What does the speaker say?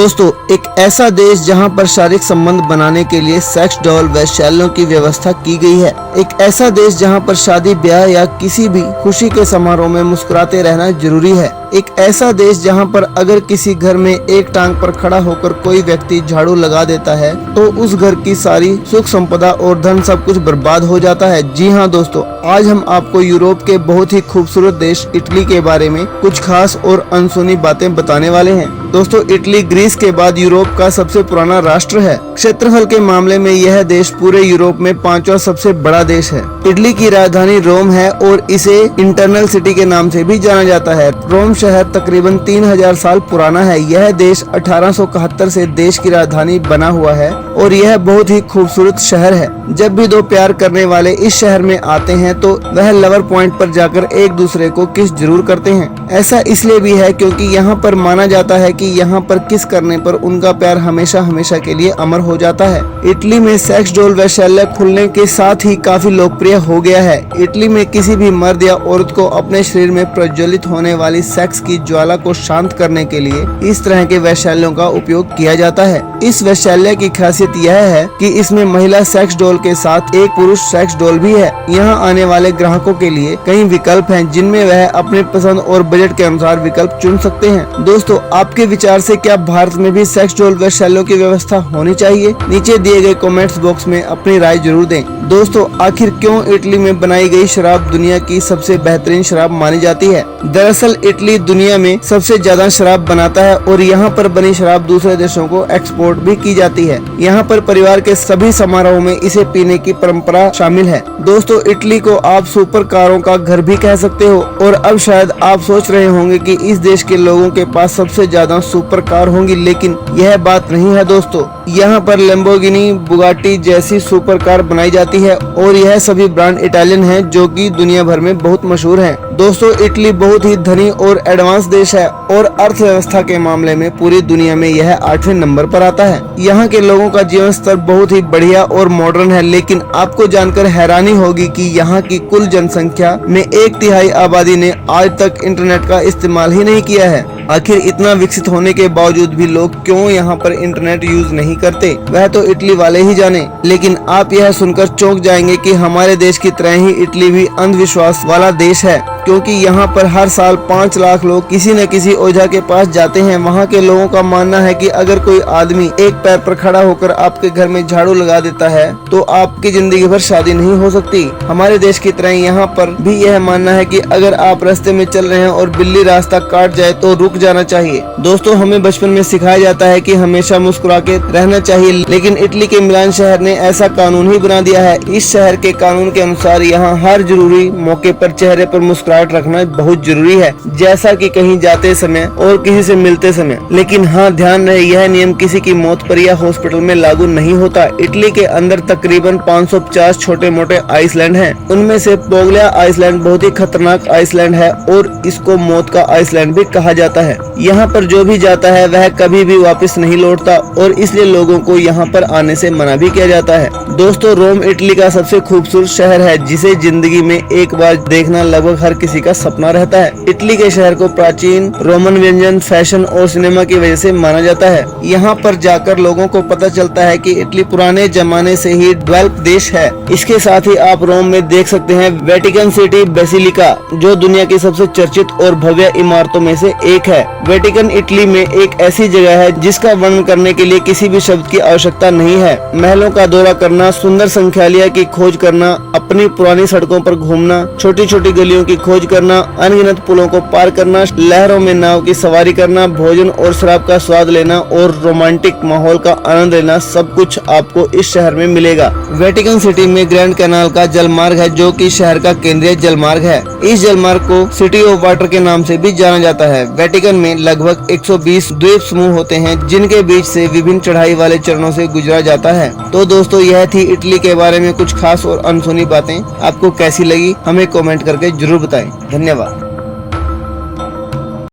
दोस्तों, एक ऐसा देश जहां पर शारीरिक संबंध बनाने के लिए सेक्स डॉल वैश्यालयों की व्यवस्था की गई है। एक ऐसा देश जहां पर शादी ब्याह या किसी भी खुशी के समारोह में मुस्कुराते रहना जरूरी है। एक ऐसा देश जहां पर अगर किसी घर में एक टांग पर खड़ा होकर कोई व्यक्ति झाड़ू लगा देता है तो उस घर की सारी सुख संपदा और धन सब कुछ बर्बाद हो जाता है। जी हाँ दोस्तों, आज हम आपको यूरोप के बहुत ही खूबसूरत देश इटली के बारे में कुछ खास और अनसुनी बातें बताने वाले हैं। दोस्तों, इटली ग्रीस के बाद यूरोप का सबसे पुराना राष्ट्र है। क्षेत्रफल के मामले में यह देश पूरे यूरोप में 5वां सबसे बड़ा देश है। इटली की राजधानी रोम है और इसे इंटरनल सिटी के नाम से भी जाना जाता है। रोम शहर तकरीबन 3000 साल पुराना है। यह देश 1871 से देश की राजधानी बना हुआ है और यह बहुत ही खूबसूरत शहर है। जब भी दो प्यार करने वाले इस शहर में आते हैं तो वह लवर पॉइंट पर जाकर एक दूसरे को किस जरूर करते हैं। ऐसा इसलिए भी है क्योंकि यहाँ पर माना जाता है कि यहाँ पर किस करने पर उनका प्यार हमेशा हमेशा के लिए अमर हो जाता है। इटली में सेक्स डॉल वैश्यालय खुलने के साथ ही काफी लोकप्रिय हो गया है। इटली में किसी भी मर्द या औरत को अपने शरीर में प्रज्वलित होने वाली सेक्स की ज्वाला को शांत करने के लिए इस तरह के वैश्यालयों का उपयोग किया जाता है। इस वैश्यालय की खासियत यह है कि इसमें महिला सेक्स डॉल के साथ एक पुरुष सेक्स डॉल भी है। यहाँ आने वाले ग्राहकों के लिए कई विकल्प हैं जिनमें वह अपने पसंद और बजट के अनुसार विकल्प चुन सकते हैं। दोस्तों, आपके विचार से क्या भारत में भी सेक्स डॉल वैश्यालयों की व्यवस्था होनी चाहिए? नीचे दिए गए कमेंट्स बॉक्स में अपनी राय जरूर दें। दोस्तों, आखिर क्यों इटली में बनाई गई शराब दुनिया की सबसे बेहतरीन शराब मानी जाती है? दरअसल इटली दुनिया में सबसे ज्यादा शराब बनाता है और यहाँ पर बनी शराब दूसरे देशों को एक्सपोर्ट भी की जाती है। यहाँ पर परिवार के सभी समारोह में इसे पीने की परंपरा शामिल है। दोस्तों, इटली को आप सुपर कारों का घर भी कह सकते हो और अब शायद आप सोच रहे होंगे कि इस देश के लोगों के पास सबसे ज्यादा सुपर कार होंगी, लेकिन यह बात नहीं है। दोस्तों, यहाँ पर लैम्बोर्गिनी, बुगाटी जैसी सुपर कार बनाई जाती है और यह सभी ब्रांड इटालियन हैं जो कि दुनिया भर में बहुत मशहूर हैं। दोस्तों, इटली बहुत ही धनी और एडवांस देश है और अर्थव्यवस्था के मामले में पूरी दुनिया में यह 8वें नंबर पर आता है। यहाँ के लोगों का जीवन स्तर बहुत ही बढ़िया और मॉडर्न है, लेकिन आपको जानकर हैरानी होगी कि यहाँ की कुल जनसंख्या में 1/3 आबादी ने आज तक इंटरनेट का इस्तेमाल ही नहीं किया है। आखिर इतना विकसित होने के बावजूद भी लोग क्यों यहाँ पर इंटरनेट यूज नहीं करते, वह तो इटली वाले ही जाने। लेकिन आप यह सुनकर चौंक जाएंगे कि हमारे देश की तरह ही इटली भी अंधविश्वास वाला देश है, क्योंकि यहाँ पर हर साल 5 लाख लोग किसी न किसी ओझा के पास जाते हैं। वहाँ के लोगों का मानना है कि अगर कोई आदमी एक पैर पर खड़ा होकर आपके घर में झाड़ू लगा देता है तो आपकी जिंदगी भर शादी नहीं हो सकती। हमारे देश की तरह यहाँ पर भी यह मानना है कि अगर आप रास्ते में चल रहे हैं और बिल्ली रास्ता काट जाए तो रुक जाना चाहिए। दोस्तों, हमें बचपन में सिखाया जाता है कि हमेशा मुस्कुरा के रहना चाहिए, लेकिन इटली के मिलान शहर ने ऐसा कानून ही बना दिया है। इस शहर के कानून के अनुसार यहाँ हर जरूरी मौके पर चेहरे पर मुस्कुराहट रखना बहुत जरूरी है, जैसा कि कहीं जाते समय और किसी से मिलते समय। लेकिन हाँ, ध्यान रहे, यह नियम किसी की मौत पर या हॉस्पिटल में लागू नहीं होता। इटली के अंदर तकरीबन 550 छोटे मोटे आइसलैंड हैं। उनमें से पोगलिया आइसलैंड बहुत ही खतरनाक आइसलैंड है और इसको मौत का आइसलैंड भी कहा जाता है। यहाँ पर जो भी जाता है वह कभी भी वापस नहीं लौटता और इसलिए लोगों को यहाँ पर आने से मना भी किया जाता है। दोस्तों, रोम इटली का सबसे खूबसूरत शहर है जिसे जिंदगी में एक बार देखना लगभग हर किसी का सपना रहता है। इटली के शहर को प्राचीन रोमन व्यंजन, फैशन और सिनेमा की वजह से माना जाता है। यहाँ पर जाकर लोगों को पता चलता है कि इटली पुराने जमाने से ही डेवलप देश है। इसके साथ ही आप रोम में देख सकते हैं वेटिकन सिटी बेसिलिका, जो दुनिया की सबसे चर्चित और भव्य इमारतों में से एक है। वेटिकन इटली में एक ऐसी जगह है जिसका वर्णन करने के लिए किसी भी शब्द की आवश्यकता नहीं है। महलों का दौरा करना, सुंदर संग्रहालय की खोज करना, अपनी पुरानी सड़कों पर घूमना, छोटी छोटी गलियों की खोज करना, अनगिनत पुलों को पार करना, लहरों में नाव की सवारी करना, भोजन और शराब का स्वाद लेना और रोमांटिक माहौल का आनंद लेना, सब कुछ आपको इस शहर में मिलेगा। वेटिकन सिटी में ग्रैंड कैनाल का जलमार्ग है जो कि शहर का केंद्रीय जलमार्ग है। इस जलमार्ग को सिटी ऑफ वाटर के नाम से भी जाना जाता है। वेटिकन में लगभग 120 द्वीप समूह होते हैं जिनके बीच से विभिन्न चढ़ाई वाले चरणों से गुजरा जाता है। तो दोस्तों, यह थी इटली के बारे में कुछ खास और अनसुनी बातें। आपको कैसी लगी हमें कमेंट करके जरूर बताएं। धन्यवाद।